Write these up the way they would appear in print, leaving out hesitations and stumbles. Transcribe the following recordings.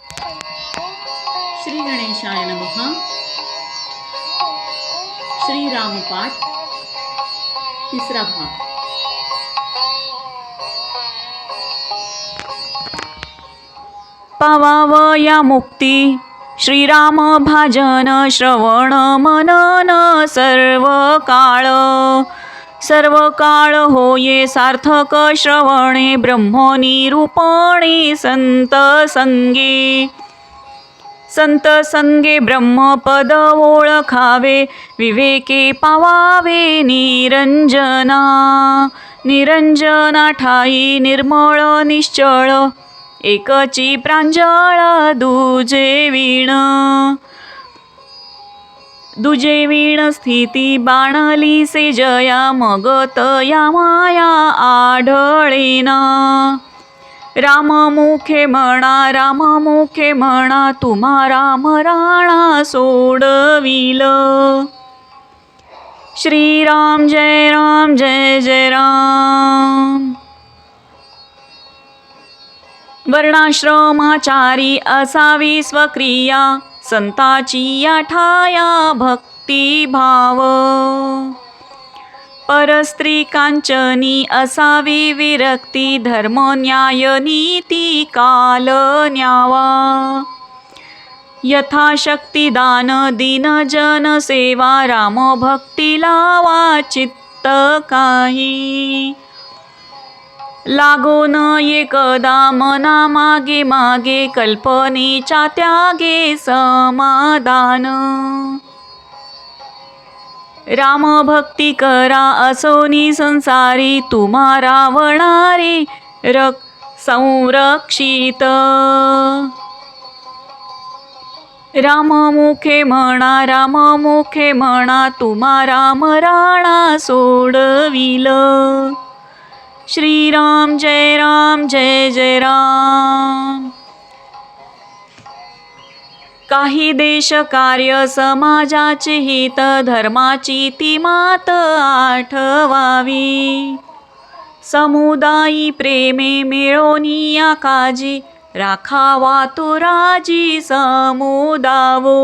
श्री गणेशाय नमः. श्रीरामपाठ तिसरा भाग. पावावया मुक्ती श्रीराम भाजन श्रवण मनन सर्व काळ होये सार्थक श्रवणे ब्रह्मनिरूपणे संत संगे ब्रह्मपद ओळखावे विवेके पावावे निरंजना ठाई निर्मळ निश्चळ एकची प्रांजळ दुजे वीण स्थिती बाणली से जया मग तया माया आढळेना. राममुखे म्हणा तुम्हा राम राणा सोडविल. श्रीराम जय जय राम. वर्णाश्रमाचारी असावी स्वक्रिया संताची या ठाया भक्तिभाव. परस्त्री कांचनी असावी विरक्ती धर्म न्याय नीती काल न्यावा. यथाशक्ती दान दीन जन सेवा राम भक्ती लावा चित्त काही. लागो न एकदा मना मागे कल्पनेच्या त्यागे समाधान. राम भक्ती करा असोनी संसारी तुम्हा रावणारे संरक्षित. राममुखे म्हणा तुम्हा राम राणा सोडविल. श्रीराम जय जय राम. काही देश कार्य समाजाचे हित धर्माची ती मात आठवावी. समुदायी प्रेमे मिळोनिया काजी राखावा तो राजी समुदावो.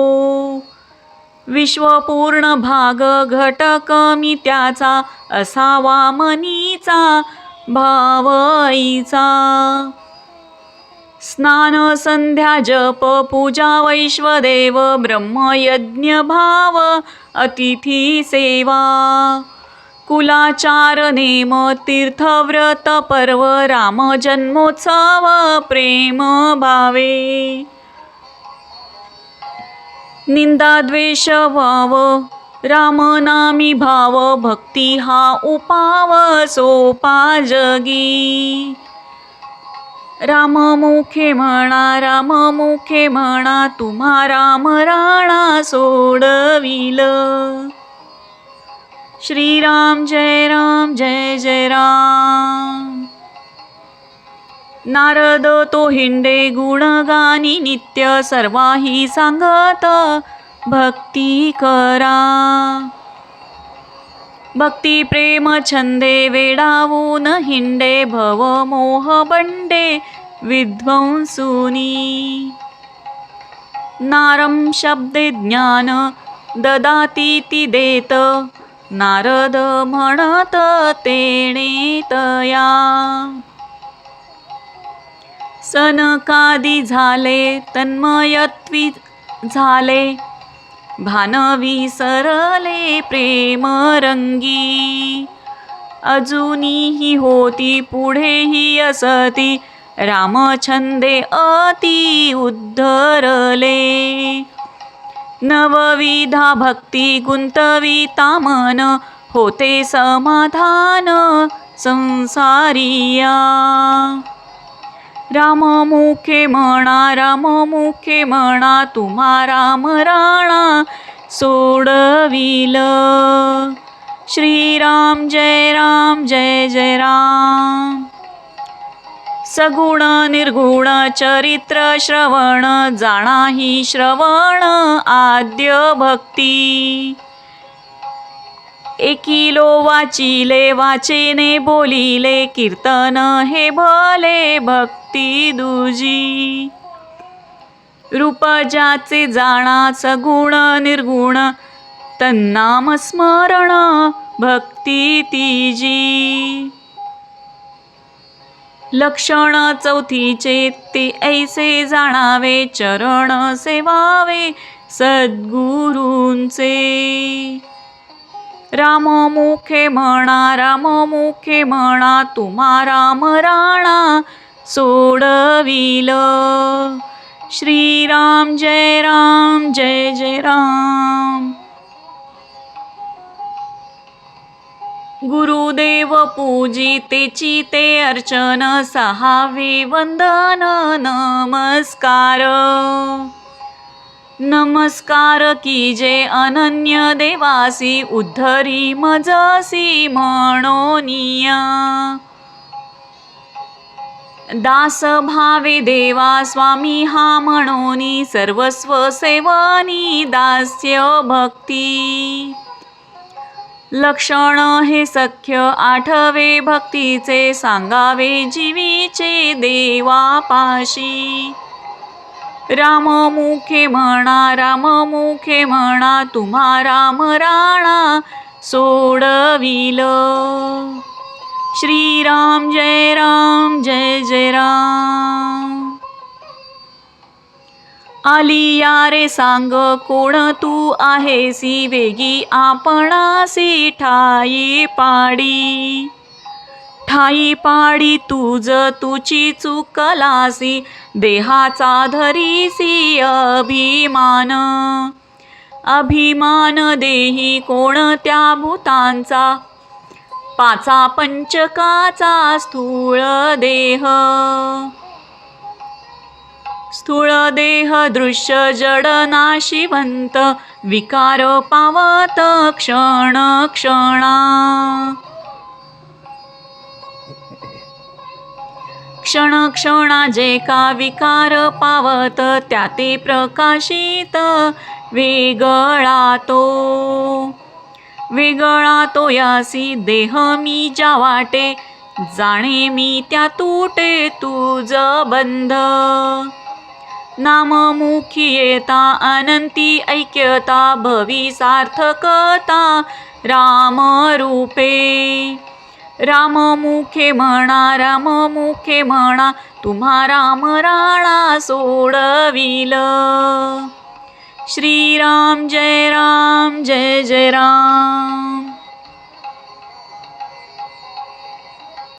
विश्वपूर्ण भाग घटक मी त्याचा असावा मनीचा भावईचा. स्नान संध्या जप पूजा वैश्वदेव ब्रह्मयज्ञ भाव अतिथी सेवा. कुलाचार नेम तीर्थव्रत पर्व राम जन्मोत्सव प्रेम भावे. निंदा द्वेष वाव रामनामी भाव भक्ती हा उपाव सोपा जगी. राममुखे म्हणा तुम्हा राम राणा सोडविल. श्रीराम जय जय राम. नारद तो हिंडे गुणगानी नित्य सर्वाही सांगत भक्ती करा. भक्ती प्रेम छंदे वेडावून हिंडे भव मोह बंडे विध्वंसुनी. नारम शब्दे ज्ञान ददाती ती देत नारद म्हणत तेणे तया. सनकादी झाले तन्मयत्वी झाले भान विसरले प्रेम रंगी. अजूनही होती पुढेही असती रामछंदे अति उद्धरले. नवविधा भक्ती गुंतविता मन होते समाधान संसारिया. राममुखे म्हणा तुम्हा राम राणा सोडविल. श्रीराम जय जय राम. सगुण निर्गुण चरित्र श्रवण जाणाही श्रवण आद्य भक्ती. एकिलो वाचिले वाचेने बोलिले कीर्तन हे भले भक्ती दुजी. रूप ज्याचे जाणा सगुण निर्गुण, तन्नाम स्मरण भक्ती तिजी. लक्षण चौथीचे ते ऐसे जाणावे, चरण सेवावे सद्गुरूंचे. राम मुखे म्हणा तुम्हा राम राणा सोडविल. श्रीराम जय राम. गुरुदेव पूजितेची ते अर्चन, सहावे वंदन नमस्कार कीजे अनन्य देवासी, उद्धरी मजसी म्हणोनिया. दास भावे देवा स्वामी हा म्हणोनी, सर्वस्व सेवनी दास्य भक्ती. लक्षण हे सख्य आठवे भक्तीचे, सांगावे जीवीचे देवापाशी. राम मुखे म्हणा तुम्हा राम राणा सोडविल. श्रीराम जय राम. आलिया रे सांग कोण तू आहेसी, वेगी आपणासी ठाई पाडी तुझ तुची चुकलासी, देहाचा धरीसी अभिमान देही कोणत्या भूतांचा, पाचा पंचकाचा स्थूळ देह दृश्य जड नाशिवंत, विकार पावत क्षणा. क्षणा जे का विकार पावत, त्याते प्रकाशित वेगळा तो यासी. देह मी ज्या वाटे जाणे मी त्या तुटे तुझ बंध. नाममुखी येता अनंती ऐक्यता, भवी सार्थकता राम रूपे. राम मुखे म्हणा तुम्हा राम राणा सोडविल. श्रीराम जय राम.